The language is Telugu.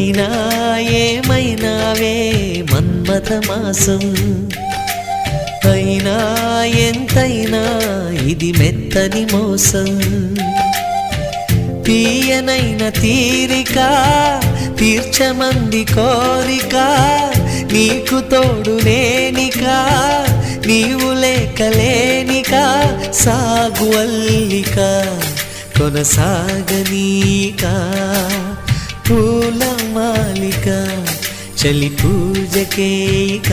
అయినా ఏమైనావే మన్మథ మాసం, అయినా ఎంతైనా ఇది మెత్తని మోసం. తీయనైన తీరిక తీర్చమంది కోరిక, నీకు తోడు నేనిక నీవు లేకలేనిక. సాగు అల్లిక కొనసాగనీక, పూల మాలిక చలి పూజకేయిక.